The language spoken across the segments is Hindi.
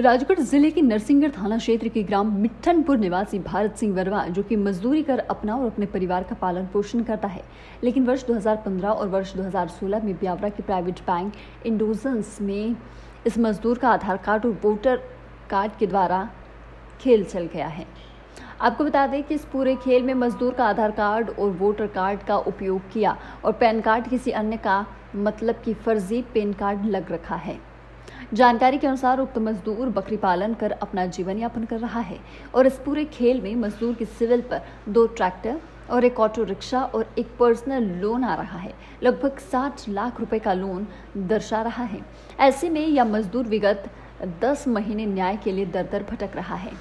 राजगढ़ जिले के नरसिंहगढ़ थाना क्षेत्र के ग्राम मिट्ठनपुर निवासी भारत सिंह वर्मा, जो कि मजदूरी कर अपना और अपने परिवार का पालन पोषण करता है, लेकिन वर्ष 2015 और वर्ष 2016 में ब्यावरा के प्राइवेट बैंक इंडोजेंस में इस मजदूर का आधार कार्ड और वोटर कार्ड के द्वारा खेल चल गया है। आपको बता दें कि इस पूरे खेल में मजदूर का आधार कार्ड और वोटर कार्ड का उपयोग किया और पैन कार्ड किसी अन्य का मतलब कि फर्जी पैन कार्ड लग रखा है। जानकारी के अनुसार उक्त मजदूर बकरी पालन कर अपना जीवन यापन कर रहा है और इस पूरे खेल में मजदूर की सिविल पर 2 ट्रैक्टर और एक ऑटो रिक्शा और एक पर्सनल लोन आ रहा है। लगभग 60 लाख रुपए का लोन दर्शा रहा है। ऐसे में यह मजदूर विगत 10 महीने न्याय के लिए दर दर भटक रहा है।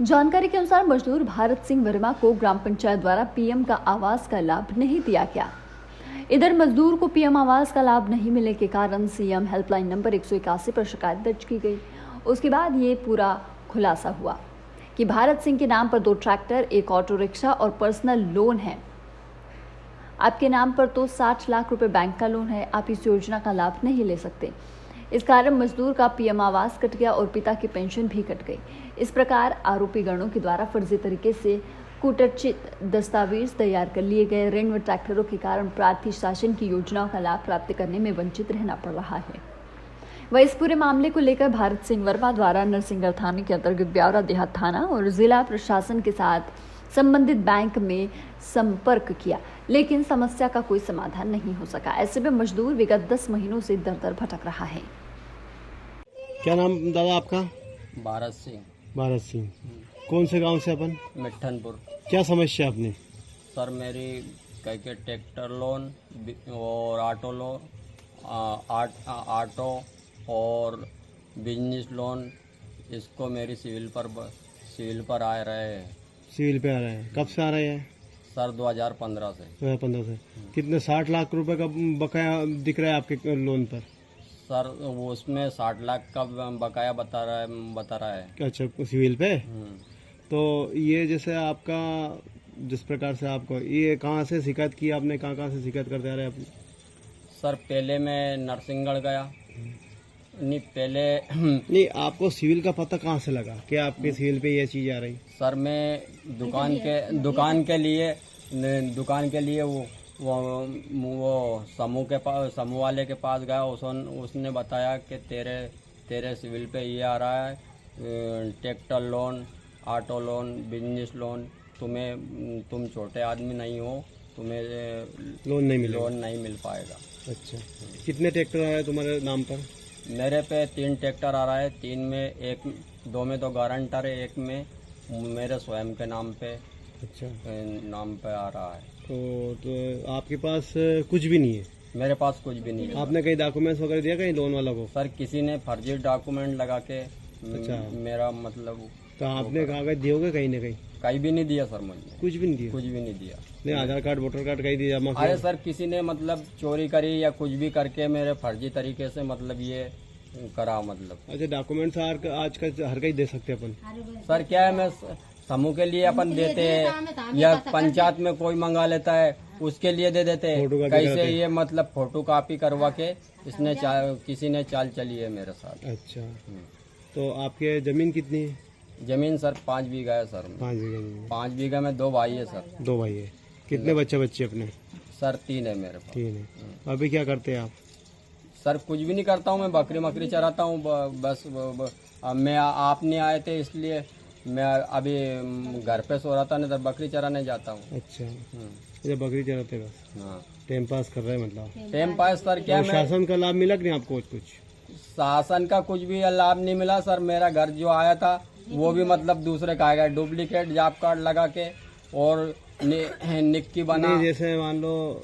जानकारी के अनुसार मजदूर भारत सिंह वर्मा को ग्राम पंचायत द्वारा पीएम का आवास का लाभ नहीं दिया गया। इधर मजदूर को पीएम आवास का लाभ नहीं मिलने के कारण सीएम हेल्पलाइन नंबर 181 पर शिकायत दर्ज की गई। उसके बाद ये पूरा खुलासा हुआ कि भारत सिंह के नाम पर 2 ट्रैक्टर, एक ऑटो रिक्शा और पर्सनल लोन है। आपके नाम पर तो 60 लाख रुपए बैंक का लोन है, आप इस योजना का लाभ नहीं ले सकते। इस कारण मजदूर का पीएम आवास कट गया और पिता की पेंशन भी कट गई। इस प्रकार आरोपी गणों के द्वारा फर्जी तरीके से कूटरचित दस्तावेज तैयार कर लिए गए ऋण व ट्रैक्टरों के कारण प्रांतीय शासन की योजनाओं का लाभ प्राप्त करने में वंचित रहना पड़ रहा है। वह इस पूरे मामले को लेकर भारत सिंह वर्मा द्वारा नरसिंहगढ़ थाने के अंतर्गत ब्यावरा देहात थाना और जिला प्रशासन के साथ संबंधित बैंक में संपर्क किया, लेकिन समस्या का कोई समाधान नहीं हो सका। ऐसे में मजदूर विगत 10 महीनों से दर दर भटक रहा है। क्या नाम दादा आपका? भारत सिंह। भारत सिंह, कौन से गांव से अपन? मिट्ठनपुर। क्या समस्या आपने? सर मेरी कह के ट्रैक्टर लोन और ऑटो लोन, ऑटो और बिजनेस लोन, इसको मेरी सिविल पर आ रहे हैं। सिविल पे आ रहे हैं? कब से आ रहे हैं? सर 2015 से। 2015 से। कितने 60 लाख रुपए का बकाया दिख रहा है आपके लोन पर? सर वो उसमें 60 लाख का बकाया बता रहा है। अच्छा, सिविल पे? तो ये जैसे आपका जिस प्रकार से आपको ये कहाँ से शिकायत की आपने, कहाँ से शिकायत करते आ रहे हैं? सर पहले मैं नरसिंहगढ़ गया, नहीं, आपको सिविल का पता कहाँ से लगा कि आपके सिविल पे ये चीज आ रही? सर मैं दुकान के लिए वो समूह वाले के पास गया। उसने बताया कि तेरे सिविल पे ये आ रहा है, tractor loan, auto loan, business loan, तुम छोटे आदमी नहीं हो, तुम्हें लोन नहीं मिल पाएगा। अच्छा, कितने ट्रैक्टर आए तुम्हारे नाम पर? मेरे पे 3 ट्रैक्टर आ रहा है। 3 में 2 में तो गारंटर है, 1 में मेरे स्वयं के नाम पे आ रहा है। तो आपके पास कुछ भी नहीं है? मेरे पास कुछ भी नहीं है। आपने कहीं डॉक्यूमेंट्स वगैरह दिया कहीं लोन वाला को? सर किसी ने फर्जी डॉक्यूमेंट लगा के मेरा मतलब। तो आपने कागज दिए कहीं ना कहीं भी नहीं दिया सर, मुझे कुछ भी नहीं दिया? कुछ भी नहीं दिया। नहीं, आधार कार्ड वोटर कार्ड कहीं दिया? अरे सर किसी ने मतलब चोरी करी या कुछ भी करके मेरे फर्जी तरीके से मतलब ये करा मतलब। अच्छा, डॉक्यूमेंट्स आज का हर कहीं दे सकते अपन? सर क्या है, मैं समूह के लिए अपन देते हैं या पंचायत में कोई मंगा लेता है उसके लिए दे देते हैं। कैसे ये मतलब फोटो कॉपी करवा के किसी ने चाल चली है मेरे साथ। अच्छा, तो आपके जमीन कितनी है? जमीन सर 5 बीघा है सर। 5 बीघा? 5 बीघा में 2 भाई है सर। 2 भाई है। कितने बच्चे अपने? सर 3 है मेरे पास। 3 है। अभी क्या करते हैं आप? सर कुछ भी नहीं करता हूँ, मैं बकरी चराता हूँ बस। मैं आप नहीं आए थे इसलिए मैं अभी घर पे सो रहा था, नहीं तो बकरी चराने जाता हूँ। अच्छा, ये बकरी चराते बस? हाँ, टाइम पास कर रहे हैं मतलब? टाइम पास सर क्या। शासन का लाभ मिला कि नहीं आपको? कुछ शासन का कुछ भी लाभ नहीं मिला सर। मेरा घर जो आया था वो भी मतलब दूसरे का आएगा, डुप्लीकेट जॉब कार्ड लगा के और निक्की बना। जैसे मान लो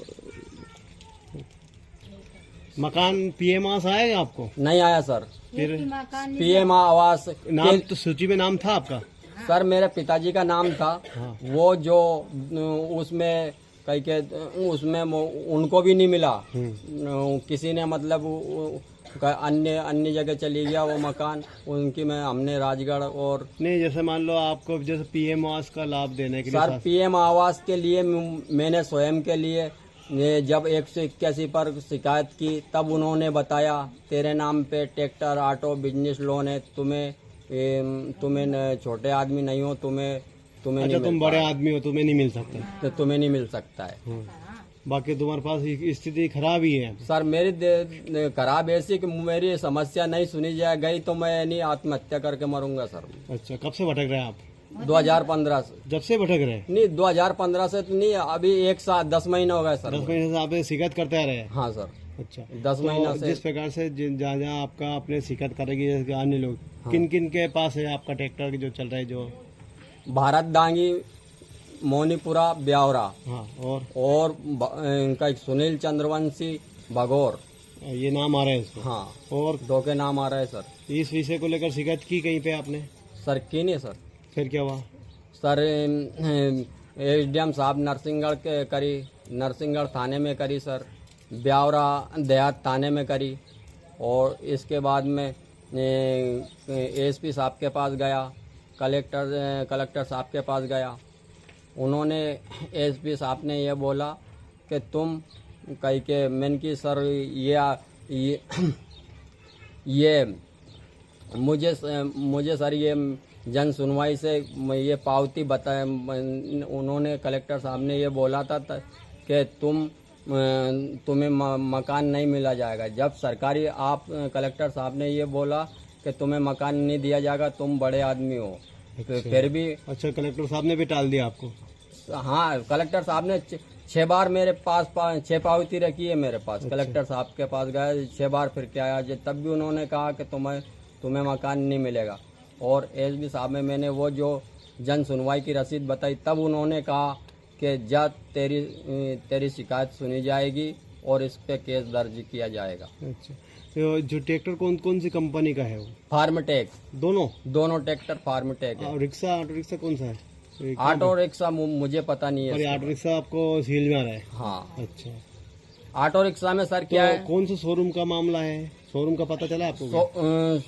मकान पीएम आवास आएगा आपको? नहीं आया सर। फिर पीएम आवास नाम तो सूची में नाम था आपका? सर मेरे पिताजी का नाम था। हाँ। वो जो उसमें कहीं के उसमें उनको भी नहीं मिला। किसी ने मतलब अन्य जगह चली गया वो मकान उनकी। हमने राजगढ़ और नहीं, जैसे मान लो आपको जैसे पीएम आवास का लाभ देने के लिए सर पीएम आवास के लिए मैंने स्वयं के लिए ने जब 181 पर शिकायत की तब उन्होंने बताया तेरे नाम पे ट्रैक्टर ऑटो बिजनेस लोन है, तुम्हें छोटे आदमी नहीं हो, तुम्हें अच्छा नहीं तुम मिल बड़े पाएगा। आदमी हो, तुम्हें नहीं मिल सकता। तो तुम्हें नहीं मिल सकता है। बाकी तुम्हारे पास स्थिति खराब ही है। सर मेरी खराब ऐसी कि मेरी समस्या नहीं सुनी जाए गई तो मैं नहीं आत्महत्या करके मरूंगा सर। अच्छा कब से भटक रहे हैं आप? 2015 से। जब से भटक रहे हैं? नहीं 2015 से तो नहीं, अभी 1 साल 10 महीने हो गए सर। 10 महीने से आप शिकायत करते आ रहे हैं? हाँ सर। अच्छा 10 महीना से। जिस प्रकार से जहाँ जहाँ आपका अपने शिकायत करेगी जैसे अन्य लोग, किन किन के पास है आपका ट्रैक्टर जो चल रहा है? जो भारत डांगी, मोनीपुरा, ब्यावरा हाँ और इनका एक सुनील चंद्रवंशी भगोर, ये नाम आ रहे हैं इसको। हाँ और 2 के नाम आ रहे हैं सर। इस विषय को लेकर शिकायत की कहीं पे आपने? सर की नहीं सर। फिर क्या हुआ? सर एसडीएम साहब नरसिंहगढ़ के करी, नरसिंहगढ़ थाने में करी सर, ब्यावरा देहात थाने में करी, और इसके बाद में एसपी साहब के पास गया, कलेक्टर साहब के पास गया। उन्होंने एसपी साहब ने ये बोला कि तुम कहीं के मैंने की सर ये मुझे सर ये जन सुनवाई से ये पावती बताए, उन्होंने कलेक्टर साहब ने ये बोला था कि तुम्हें मकान नहीं मिला जाएगा। जब सरकारी आप कलेक्टर साहब ने ये बोला कि तुम्हें मकान नहीं दिया जाएगा, तुम बड़े आदमी हो, फिर भी। अच्छा कलेक्टर साहब ने भी टाल दिया आपको? हाँ कलेक्टर साहब ने 6 बार मेरे पास 6 पावती रखी है मेरे पास। अच्छा। कलेक्टर साहब के पास गया 6 बार, फिर क्या आया, तब भी उन्होंने कहा कि तुम्हें मकान नहीं मिलेगा। और एसपी साहब में मैंने वो जो जन सुनवाई की रसीद बताई, तब उन्होंने कहा कि जा तेरी शिकायत सुनी जाएगी और इस पे केस दर्ज किया जाएगा। अच्छा तो जो ट्रैक्टर कौन कौन सी कंपनी का है वो? फार्मटेक, दोनों ट्रैक्टर फार्मटेक है। रिक्शा ऑटो रिक्शा कौन सा है? ऑटो रिक्शा मुझे पता नहीं और ये है। ऑटो रिक्शा आपको सील में आ रहा है? हाँ अच्छा ऑटो रिक्शा में सर क्या है, कौन से शोरूम का मामला है? शोरूम का पता चला आपको?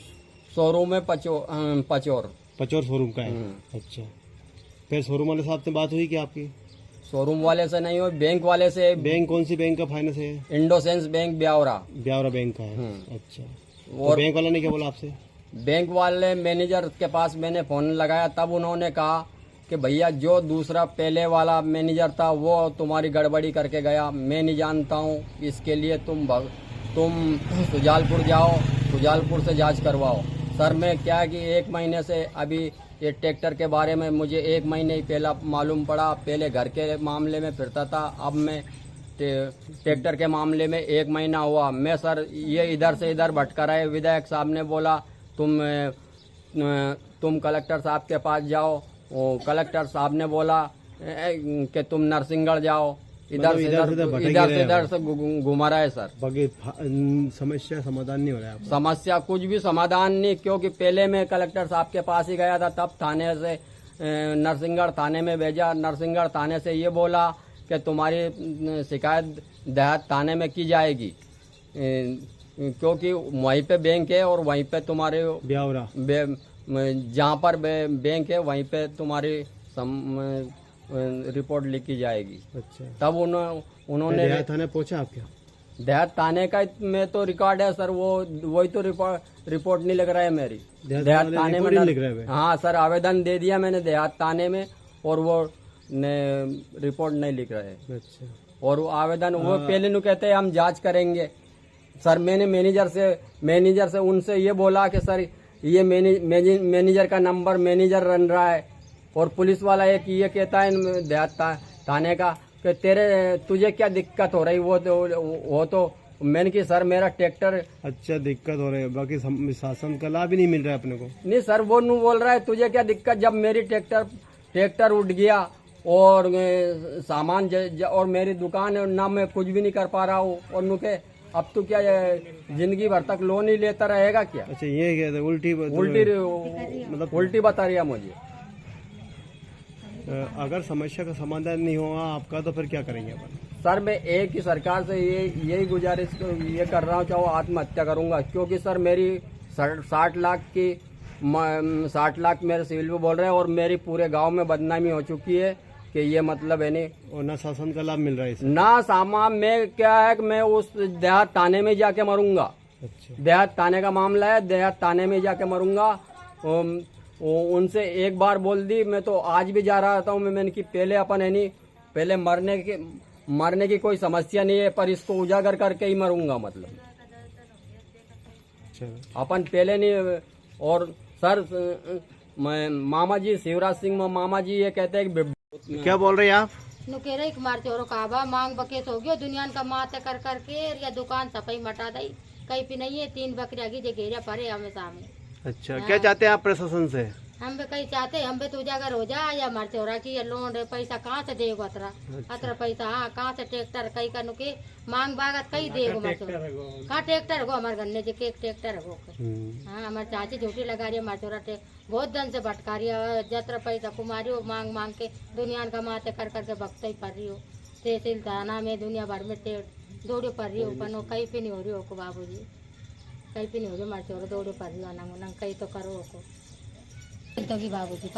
शोरूम में पचोर शोरूम का है। अच्छा फिर शोरूम वाले साहब से बात हुई क्या आपकी? शोरूम वाले से नहीं हो, बैंक वाले से। बैंक कौन सी बैंक का फाइनेंस है? इंडोसेंस बैंक ब्यावरा बैंक का है। अच्छा तो और बैंक वाला ने क्या बोला आपसे? बैंक वाले मैनेजर के पास मैंने फोन लगाया, तब उन्होंने कहा कि भैया जो दूसरा पहले वाला मैनेजर था वो तुम्हारी गड़बड़ी करके गया, मैं नहीं जानता हूँ, इसके लिए तुम सुजालपुर जाओ, सुजालपुर से जांच करवाओ। सर मैं क्या कि 1 महीने से अभी ये ट्रैक्टर के बारे में मुझे 1 महीने ही पहला मालूम पड़ा। पहले घर के मामले में फिरता था, अब मैं ट्रैक्टर के मामले में 1 महीना हुआ। मैं सर ये इधर से इधर भटका रहे। विधायक साहब ने बोला तुम कलेक्टर साहब के पास जाओ, कलेक्टर साहब ने बोला कि तुम नरसिंहगढ़ जाओ। इधर से घुमा रहा है सर। बाकी समस्या समाधान नहीं हो रहा है? समस्या कुछ भी समाधान नहीं, क्योंकि पहले मैं कलेक्टर साहब के पास ही गया था, तब थाने से नरसिंहगढ़ थाने में भेजा। नरसिंहगढ़ थाने से ये बोला कि तुम्हारी शिकायत देहात थाने में की जाएगी, क्योंकि वहीं पे बैंक है और वहीं पे तुम्हारे ब्यावरा जहाँ पर बैंक है वहीं पे तुम्हारी रिपोर्ट लिखी जाएगी। अच्छा तब उन्होंने देहात थाने पहुंचा आप क्या? देहात थाने का में तो रिकॉर्ड है सर, वही तो रिपोर्ट नहीं लिख रहा है मेरी देहात थाने में। लिख रहे हैं? हाँ सर आवेदन दे दिया मैंने देहात थाने में और वो रिपोर्ट नहीं लिख रहे हैं। अच्छा और वो आवेदन वो पहले नु कहते हैं हम जांच करेंगे। सर मैंने मैनेजर से उनसे ये बोला कि सर ये मैनेजर का नंबर मैनेजर रन रहा है, और पुलिस वाला एक ये कहता है देहात थाने का कि तुझे क्या दिक्कत हो रही, वो तो मैंने कि सर मेरा ट्रैक्टर। अच्छा दिक्कत हो रही है, बाकी शासन का लाभ ही नहीं मिल रहा है अपने को? नहीं सर वो नू बोल रहा है तुझे क्या दिक्कत, जब मेरी ट्रैक्टर उठ गया और सामान और मेरी दुकान है ना, मैं कुछ भी नहीं कर पा रहा हूँ, और नू के अब तो क्या जिंदगी भर तक लोन ही लेता रहेगा क्या? अच्छा ये क्या था? उल्टी मतलब उल्टी बता रही है मुझे। अगर समस्या का समाधान नहीं होगा आपका तो फिर क्या करेंगे अपन? सर मैं एक ही सरकार से यही गुजारिश ये कर रहा हूँ, चाहे आत्महत्या करूंगा, क्योंकि सर मेरी 60 लाख मेरे सिविल में बोल रहे हैं और मेरी पूरे गांव में बदनामी हो चुकी है। कि ये मतलब है नहीं और ना शासन का लाभ मिल रहा है इससे। ना सामा में क्या है कि मैं उस देहात थाने में जाके मरूंगा। अच्छा। देहात थाने का मामला है, देहात थाने में जाके मरूंगा। उनसे एक बार बोल दी, मैं तो आज भी जा रहा था मैंने कि पहले अपन है नहीं, पहले मरने की कोई समस्या नहीं है, पर इसको उजागर करके ही मरूंगा मतलब। अच्छा। अपन पहले नहीं। और सर मैं मामा जी शिवराज सिंह मामा जी ये कहते हैं कि क्या बोल रहे हैं आप? नुकेरे एक मार चोरो काबा मांग बकेस हो गयो दुनिया का माते कर करके या दुकान सफाई मटा दई कहीं भी नहीं है। 3 बकरिया की जे घेरिया पड़े हमें सामने। अच्छा, क्या चाहते हैं आप प्रशासन से? हम भी कहीं चाहते हम भी तू जाकर हो जा या मार चोरा की या लोन रे पैसा कहाँ से देगो अतरा पैसा। हाँ कहाँ से ट्रैक्टर कहीं का नुके मांग बागत कहीं देगो मार चोरा कहाँ ट्रैक्टर हो हमारे घर जे के ट्रैक्टर हो। हाँ हमारे चाची झूठी लगा रही है मार चोरा बहुत दिन से भटका रही है। जतरा पैसा कुमारी हो मांग मांग के दुनिया का माते कर करके भक्त ही पड़ रही हो। तहसील थाना में दुनिया भर में दौड़े पड़ रही हो पनो कहीं पे नहीं हो रही हो को बाबू जी कहीं पे नहीं हो रही मार चोरा दौड़े पड़ रही हो नंग कहीं तो करो को बाबू जी